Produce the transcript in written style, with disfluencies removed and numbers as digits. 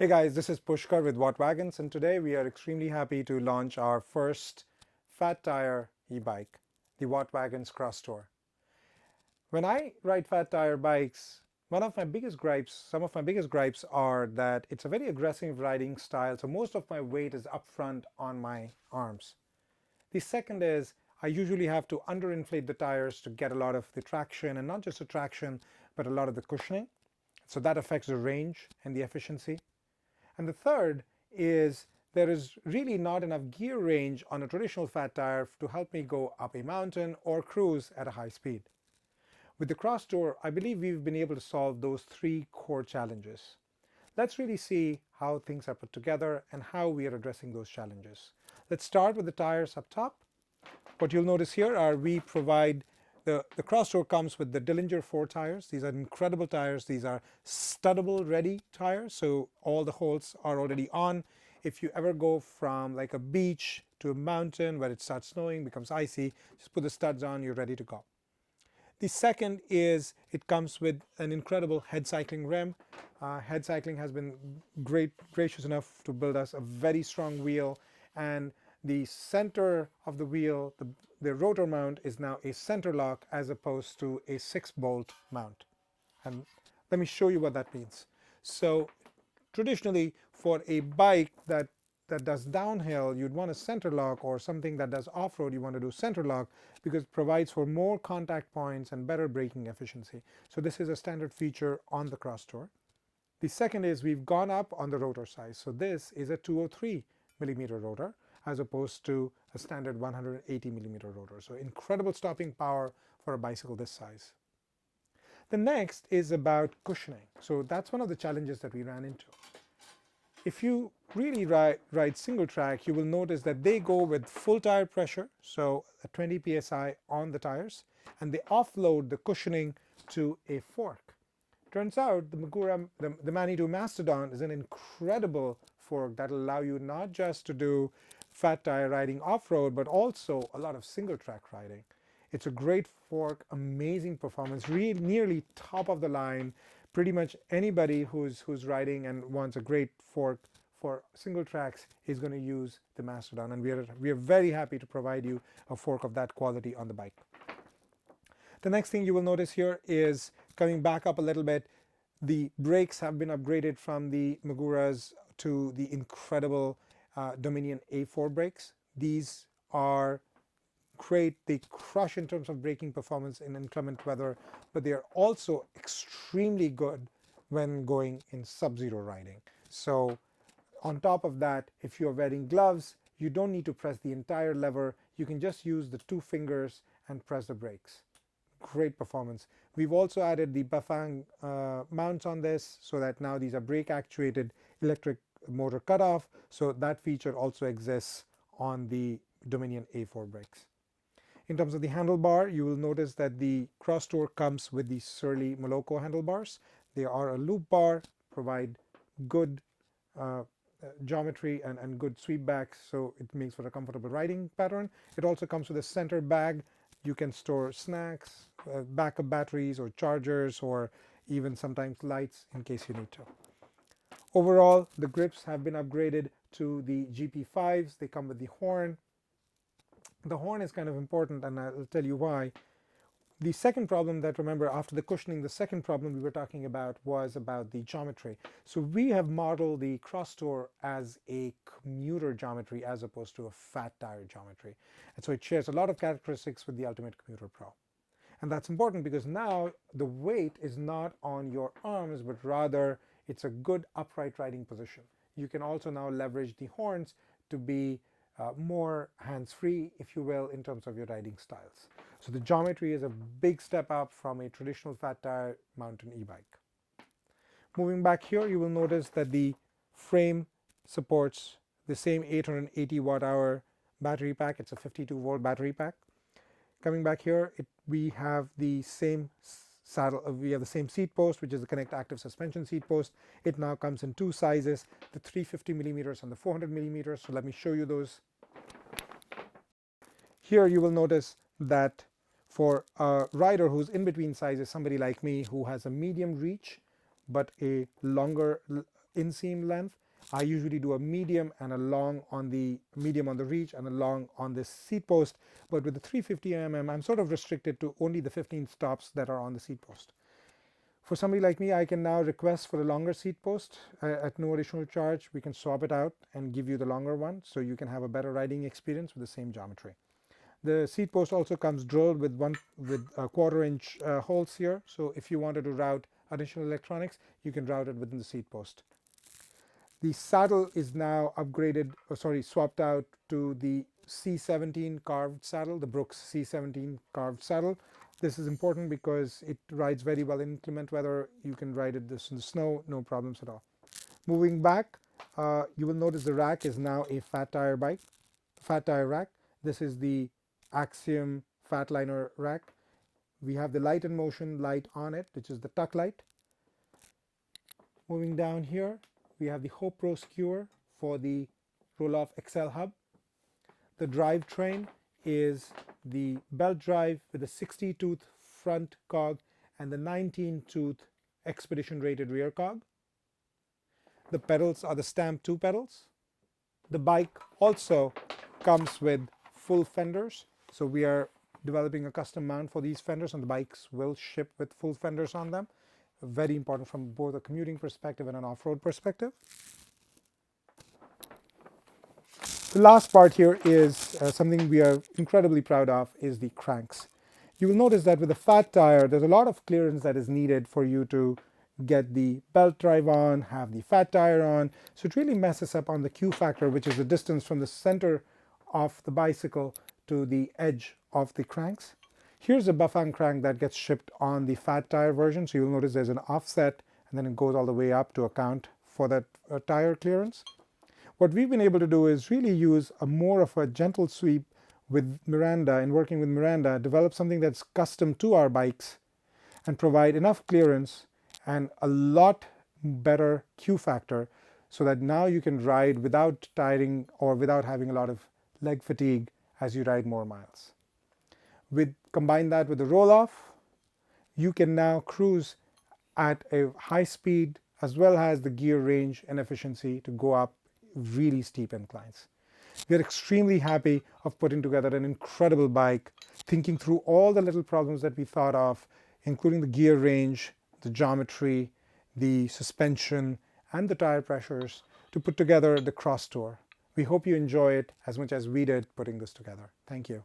Hey guys, this is Pushkar with Wagons, and today we are extremely happy to launch our first fat tire e-bike, the Wagons CrossTour. When I ride fat tire bikes, some of my biggest gripes are that it's a very aggressive riding style, so most of my weight is up front on my arms. The second is I usually have to underinflate the tires to get a lot of the traction, and not just the traction, but a lot of the cushioning. So that affects the range and the efficiency. And the third is there is really not enough gear range on a traditional fat tire to help me go up a mountain or cruise at a high speed. With the CrossTour, I believe we've been able to solve those three core challenges. Let's really see how things are put together and how we are addressing those challenges. Let's start with the tires up top. What you'll notice here are we provide the CrossTour comes with the Dillinger 4 tires. These are incredible tires. These are studdable ready tires, so all the holes are already on. If you ever go from like a beach to a mountain where it starts snowing, becomes icy, just put the studs on, you're ready to go. The second is it comes with an incredible head cycling rim. Head cycling has been gracious enough to build us a very strong wheel, and the center of the wheel, the rotor mount, is now a center lock as opposed to a 6-bolt mount. And let me show you what that means. So traditionally, for a bike that does downhill, you'd want a center lock, or something that does off-road, you want to do center lock because it provides for more contact points and better braking efficiency. So this is a standard feature on the CrossTour. The second is we've gone up on the rotor size. So this is a 203 millimeter rotor as opposed to a standard 180 millimeter rotor. So incredible stopping power for a bicycle this size. The next is about cushioning. So that's one of the challenges that we ran into. If you really ride single track, you will notice that they go with full tire pressure, so a 20 psi on the tires, and they offload the cushioning to a fork. Turns out the Magura, the Manitou Mastodon, is an incredible fork that will allow you not just to do fat tire riding off-road, but also a lot of single track riding. It's a great fork, amazing performance, really nearly top of the line. Pretty much anybody who's riding and wants a great fork for single tracks is going to use the Mastodon, and we are very happy to provide you a fork of that quality on the bike. The next thing you will notice here is, coming back up a little bit, the brakes have been upgraded from the Maguras to the incredible Dominion A4 brakes. These are great. They crush in terms of braking performance in inclement weather, but they are also extremely good when going in sub-zero riding. So on top of that, if you're wearing gloves, you don't need to press the entire lever. You can just use the 2 fingers and press the brakes. Great performance. We've also added the Bafang mounts on this, so that now these are brake actuated electric motor cutoff. So that feature also exists on the Dominion A4 brakes. In terms of the handlebar, you will notice that the CrossTour comes with the Surly Moloko handlebars. They are a loop bar, provide good geometry and good sweep backs, so it makes for a comfortable riding pattern. It also comes with a center bag. You can store snacks, backup batteries or chargers, or even sometimes lights in case you need to. Overall, the grips have been upgraded to the GP5s. They come with the horn. The horn is kind of important, and I'll tell you why. The second problem that, remember, after the cushioning, the second problem we were talking about was about the geometry. So we have modeled the CrossTour as a commuter geometry as opposed to a fat tire geometry. And so it shares a lot of characteristics with the Ultimate Commuter Pro. And that's important because now the weight is not on your arms, but rather it's a good upright riding position. You can also now leverage the horns to be more hands-free, if you will, in terms of your riding styles. So the geometry is a big step up from a traditional fat tire mountain e-bike. Moving back here, you will notice that the frame supports the same 880 watt-hour battery pack. It's a 52-volt battery pack. Coming back here, we have the same saddle. We have the same seat post, which is the Connect Active Suspension seat post. It now comes in 2 sizes, the 350 millimeters and the 400 millimeters. So let me show you those. Here you will notice that for a rider who's in between sizes, somebody like me who has a medium reach but a longer inseam length. I usually do a medium and a long on the reach and a long on this seat post, but with the 350 mm I'm sort of restricted to only the 15 stops that are on the seat post. For somebody like me, I can now request for a longer seat post at no additional charge. We can swap it out and give you the longer one so you can have a better riding experience with the same geometry. The seat post also comes drilled with 1/4 inch holes here, so if you wanted to route additional electronics, you can route it within the seat post. The saddle is now swapped out to the C17 carved saddle, the Brooks C17 carved saddle. This is important because it rides very well in inclement weather. You can ride it this in the snow, no problems at all. Moving back, you will notice the rack is now a fat tire rack. This is the Axiom Fatliner rack. We have the light and motion light on it, which is the tuck light. Moving down here, we have the Hope Pro skewer for the roll-off XL hub. The drivetrain is the belt drive with a 60-tooth front cog and the 19-tooth Expedition rated rear cog. The pedals are the Stamp 2 pedals. The bike also comes with full fenders, so we are developing a custom mount for these fenders, and the bikes will ship with full fenders on them. Very important from both a commuting perspective and an off-road perspective. The last part here is something we are incredibly proud of, is the cranks. You will notice that with a fat tire, there's a lot of clearance that is needed for you to get the belt drive on, have the fat tire on. So it really messes up on the Q factor, which is the distance from the center of the bicycle to the edge of the cranks. Here's a Bafang crank that gets shipped on the fat tire version. So you'll notice there's an offset and then it goes all the way up to account for that tire clearance. What we've been able to do is really use more of a gentle sweep with Miranda, and working with Miranda, develop something that's custom to our bikes and provide enough clearance and a lot better Q factor so that now you can ride without tiring or without having a lot of leg fatigue as you ride more miles. Combine that with the roll-off, you can now cruise at a high speed as well as the gear range and efficiency to go up really steep inclines. We are extremely happy of putting together an incredible bike, thinking through all the little problems that we thought of, including the gear range, the geometry, the suspension, and the tire pressures to put together the CrossTour. We hope you enjoy it as much as we did putting this together. Thank you.